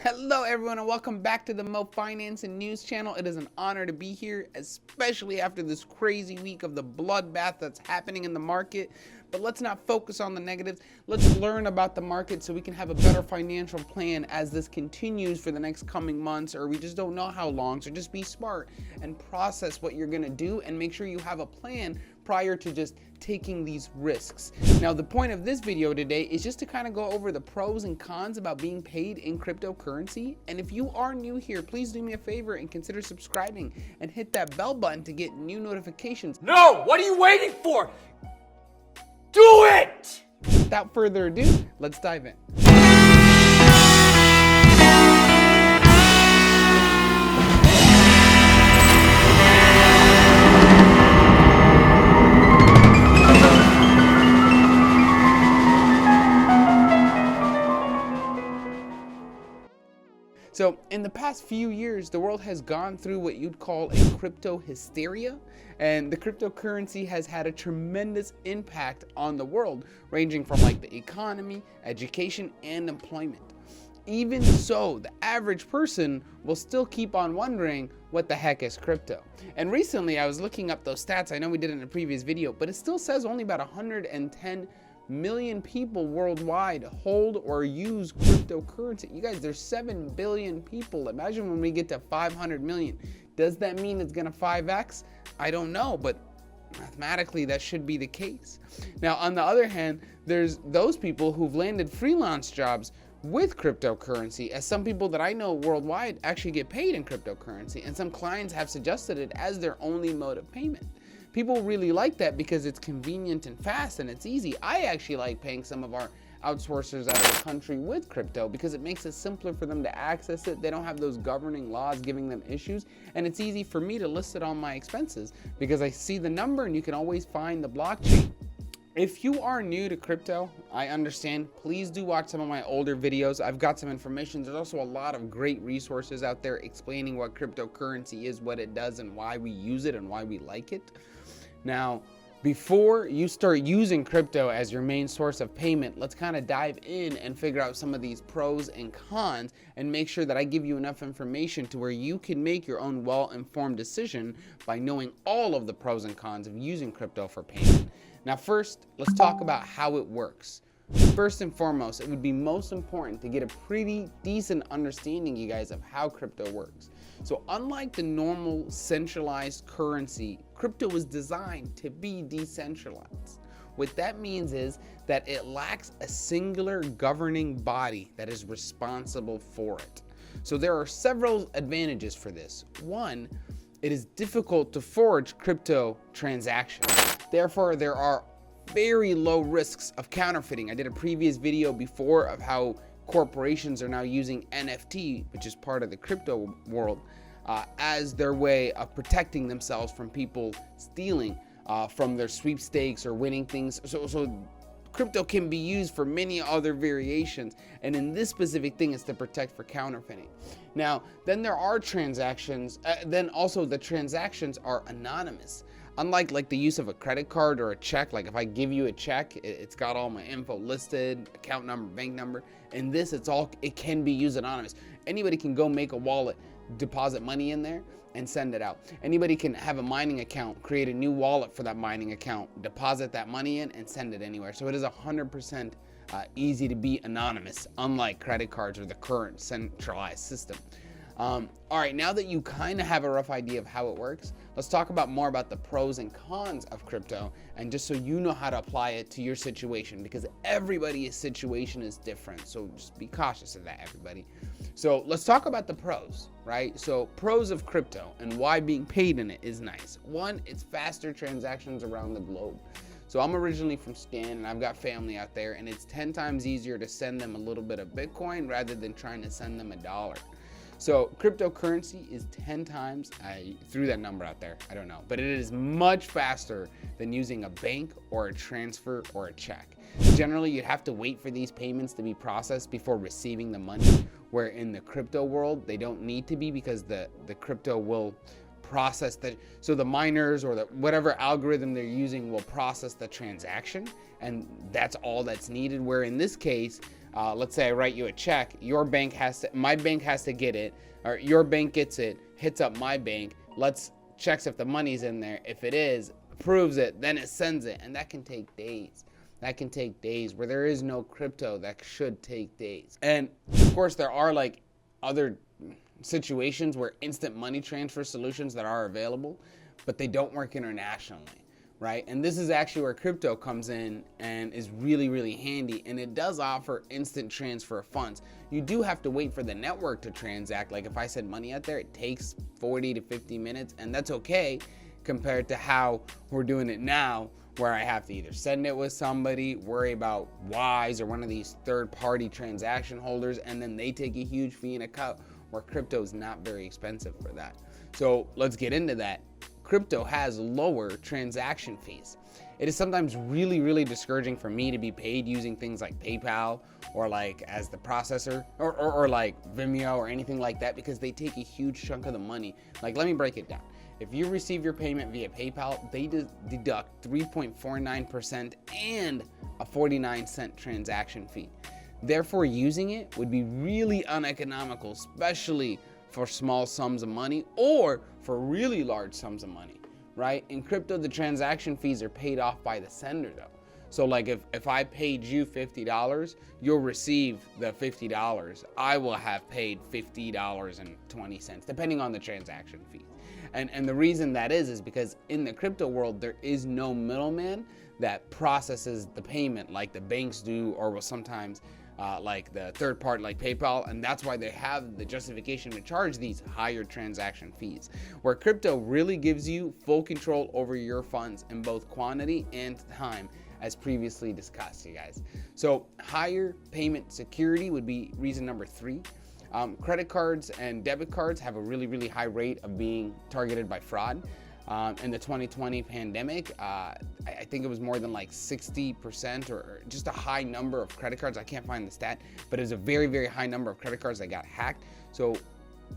Hello everyone and welcome back to the Mo Finance and News channel. It is an honor to be here, especially after this crazy week of the bloodbath that's happening in the market. But let's not focus on the negatives. Let's learn about the market so we can have a better financial plan as this continues for the next coming months, or we just don't know how long. So just be smart and process what you're gonna do and make sure you have a plan prior to just taking these risks. Now, the point of this video today is just to kind of go over the pros and cons about being paid in cryptocurrency. And if you are new here, please do me a favor and consider subscribing and hit that bell button to get new notifications. No! What are you waiting for? Do it! Without further ado, let's dive in. So in the past few years, the world has gone through what you'd call a crypto hysteria, and the cryptocurrency has had a tremendous impact on the world, ranging from like the economy, education, and employment. Even so, the average person will still keep on wondering what the heck is crypto. And recently I was looking up those stats. I know we did it in a previous video, but it still says only about 110 million people worldwide hold or use cryptocurrency. You guys, there's 7 billion people. Imagine when we get to 500 million. Does that mean it's gonna 5x? I don't know, but mathematically that should be the case. Now, on the other hand, there's those people who've landed freelance jobs with cryptocurrency, as some people that I know worldwide actually get paid in cryptocurrency, and some clients have suggested it as their only mode of payment. People really like that because it's convenient and fast and it's easy. I actually like paying some of our outsourcers out of the country with crypto because it makes it simpler for them to access it. They don't have those governing laws giving them issues, and it's easy for me to list it on my expenses because I see the number and you can always find the blockchain. If you are new to crypto, I understand. Please do watch some of my older videos. I've got some information. There's also a lot of great resources out there explaining what cryptocurrency is, what it does, and why we use it and why we like it. Now, before you start using crypto as your main source of payment, let's kind of dive in and figure out some of these pros and cons and make sure that I give you enough information to where you can make your own well-informed decision by knowing all of the pros and cons of using crypto for payment. Now, first, let's talk about how it works. First and foremost, it would be most important to get a pretty decent understanding, you guys, of how crypto works. So unlike the normal centralized currency, crypto was designed to be decentralized. What that means is that it lacks a singular governing body that is responsible for it. So there are several advantages for this. One, it is difficult to forge crypto transactions. Therefore, there are very low risks of counterfeiting. I did a previous video before of how corporations are now using NFT, which is part of the crypto world, as their way of protecting themselves from people stealing from their sweepstakes or winning things. So crypto can be used for many other variations, and in this specific thing is to protect for counterfeiting. Now, then there are transactions, then also the transactions are anonymous. Unlike like the use of a credit card or a check, like if I give you a check, it's got all my info listed, account number, bank number. In this, it can be used anonymous. Anybody can go make a wallet, deposit money in there, and send it out. Anybody can have a mining account, create a new wallet for that mining account, deposit that money in, and send it anywhere. So it is 100% easy to be anonymous, unlike credit cards or the current centralized system. All right, now that you kind of have a rough idea of how it works, let's talk more about the pros and cons of crypto, and just so you know how to apply it to your situation, because everybody's situation is different. So just be cautious of that, everybody. So let's talk about the pros, right? So pros of crypto and why being paid in it is nice. One, it's faster transactions around the globe. So I'm originally from Stan and I've got family out there, and it's 10 times easier to send them a little bit of Bitcoin rather than trying to send them $1. So cryptocurrency is 10 times, I threw that number out there, I don't know, but it is much faster than using a bank or a transfer or a check. Generally, you have to wait for these payments to be processed before receiving the money, where in the crypto world, they don't need to be because the crypto will process that. So the miners or whatever algorithm they're using will process the transaction, and that's all that's needed. Where in this case, let's say I write you a check, my bank has to get it, or your bank gets it, hits up my bank, checks if the money's in there. If it is, approves it, then it sends it, and that can take days. Where there is no crypto, that should take days. And of course, there are like other situations where instant money transfer solutions that are available, but they don't work internationally, right? And this is actually where crypto comes in and is really, really handy. And it does offer instant transfer of funds. You do have to wait for the network to transact. Like if I send money out there, it takes 40 to 50 minutes, and that's okay compared to how we're doing it now, where I have to either send it with somebody, worry about Wise or one of these third-party transaction holders, and then they take a huge fee and a cut, where crypto is not very expensive for that. So let's get into that. Crypto has lower transaction fees. It is sometimes really, really discouraging for me to be paid using things like PayPal or like as the processor or like Vimeo or anything like that, because they take a huge chunk of the money. Like, let me break it down. If you receive your payment via PayPal, they deduct 3.49% and a 49-cent transaction fee. Therefore, using it would be really uneconomical, especially for small sums of money or for really large sums of money, right? In crypto, the transaction fees are paid off by the sender though. So like if I paid you $50, you'll receive the $50. I will have paid $50.20, depending on the transaction fee. And the reason that is because in the crypto world, there is no middleman that processes the payment like the banks do, or will sometimes like the third party like PayPal, and that's why they have the justification to charge these higher transaction fees. Where crypto really gives you full control over your funds in both quantity and time, as previously discussed, you guys. So higher payment security would be reason number 3. Credit cards and debit cards have a really, really high rate of being targeted by fraud. In the 2020 pandemic, I think it was more than like 60% or just a high number of credit cards. I can't find the stat, but it was a very, very high number of credit cards that got hacked. So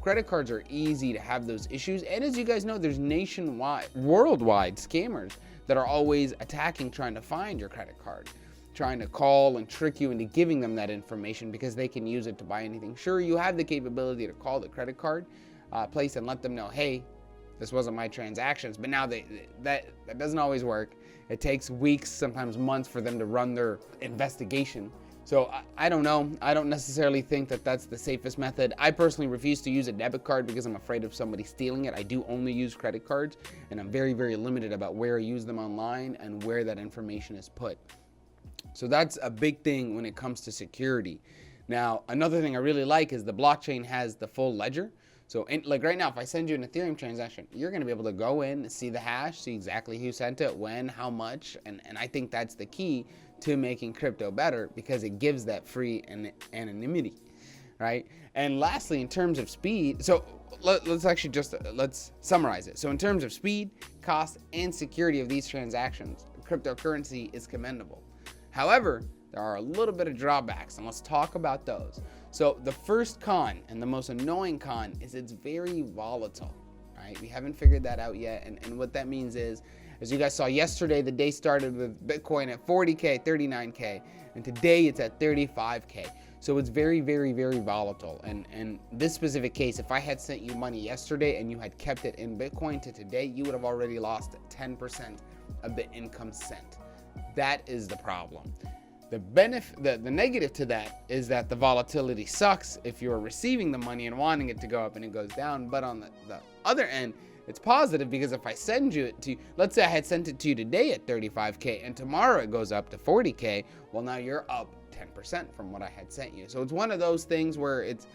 credit cards are easy to have those issues. And as you guys know, there's worldwide scammers that are always attacking, trying to find your credit card, trying to call and trick you into giving them that information because they can use it to buy anything. Sure, you have the capability to call the credit card place and let them know, hey, this wasn't my transactions, but now that doesn't always work. It takes weeks, sometimes months for them to run their investigation. So I don't know. I don't necessarily think that that's the safest method. I personally refuse to use a debit card because I'm afraid of somebody stealing it. I do only use credit cards, and I'm very, very limited about where I use them online and where that information is put. So that's a big thing when it comes to security. Now, another thing I really like is the blockchain has the full ledger. So like right now, if I send you an Ethereum transaction, you're going to be able to go in, see the hash, see exactly who sent it, when, how much. And I think that's the key to making crypto better, because it gives that free anonymity, right? And lastly, in terms of speed, so let's summarize it. So in terms of speed, cost, and security of these transactions, cryptocurrency is commendable. However, there are a little bit of drawbacks, and let's talk about those. So the first con, and the most annoying con, is it's very volatile, right? We haven't figured that out yet, and what that means is, as you guys saw yesterday, the day started with Bitcoin at 40K, 39K, and today it's at 35K. So it's very, very, very volatile. And this specific case, if I had sent you money yesterday and you had kept it in Bitcoin to today, you would have already lost 10% of the income sent. That is the problem. The negative to that is that the volatility sucks if you're receiving the money and wanting it to go up and it goes down. But on the other end, it's positive, because if I send you it to, let's say I had sent it to you today at 35K and tomorrow it goes up to 40K, well, now you're up 10% from what I had sent you. So it's one of those things where it's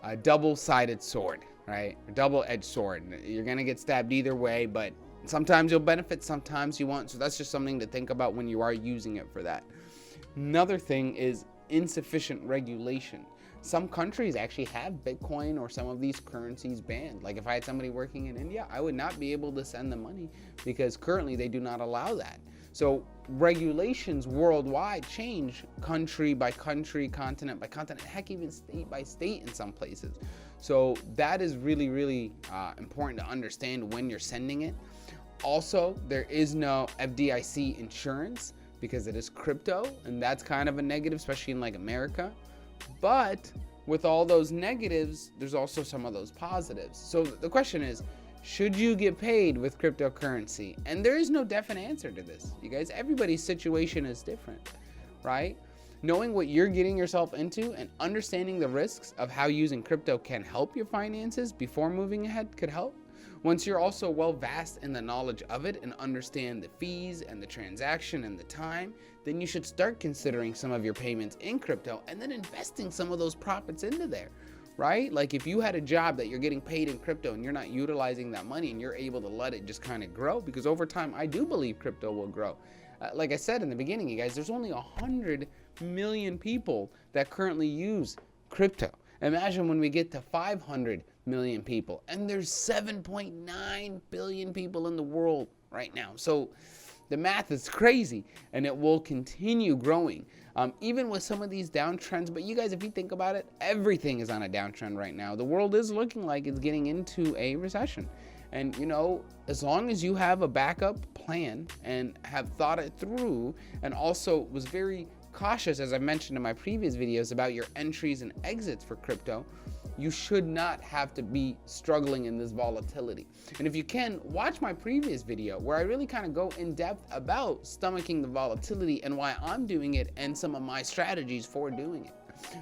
a double-sided sword, right? A double-edged sword. You're going to get stabbed either way, but sometimes you'll benefit, sometimes you won't. So that's just something to think about when you are using it for that. Another thing is insufficient regulation. Some countries actually have Bitcoin or some of these currencies banned. Like if I had somebody working in India, I would not be able to send them money because currently they do not allow that. So regulations worldwide change country by country, continent by continent, heck, even state by state in some places. So that is really, really important to understand when you're sending it. Also, there is no FDIC insurance because it is crypto, and that's kind of a negative, especially in like America. But with all those negatives, there's also some of those positives. So the question is, should you get paid with cryptocurrency? And there is no definite answer to this, you guys. Everybody's situation is different, right? Knowing what you're getting yourself into and understanding the risks of how using crypto can help your finances before moving ahead could help. Once you're also well versed in the knowledge of it and understand the fees and the transaction and the time, then you should start considering some of your payments in crypto and then investing some of those profits into there, right? Like if you had a job that you're getting paid in crypto and you're not utilizing that money and you're able to let it just kind of grow, because over time I do believe crypto will grow. Like I said in the beginning, you guys, there's only 100 million people that currently use crypto. Imagine when we get to 500 million people, and there's 7.9 billion people in the world right now. So the math is crazy, and it will continue growing, even with some of these downtrends. But you guys, if you think about it, everything is on a downtrend right now. The world is looking like it's getting into a recession. And you know, as long as you have a backup plan and have thought it through, and also was very cautious, as I mentioned in my previous videos, about your entries and exits for crypto, you should not have to be struggling in this volatility. And if you can, watch my previous video where I really kind of go in depth about stomaching the volatility and why I'm doing it and some of my strategies for doing it.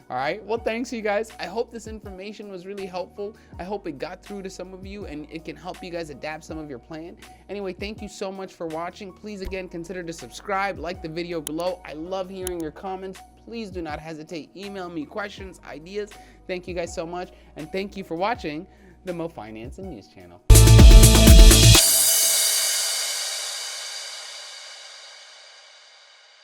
All right, well, thanks you guys. I hope this information was really helpful. I hope it got through to some of you and it can help you guys adapt some of your plan. Anyway, thank you so much for watching. Please again, consider to subscribe, like the video below. I love hearing your comments. Please do not hesitate. Email me questions, ideas. Thank you guys so much. And thank you for watching the Mo Finance and News channel.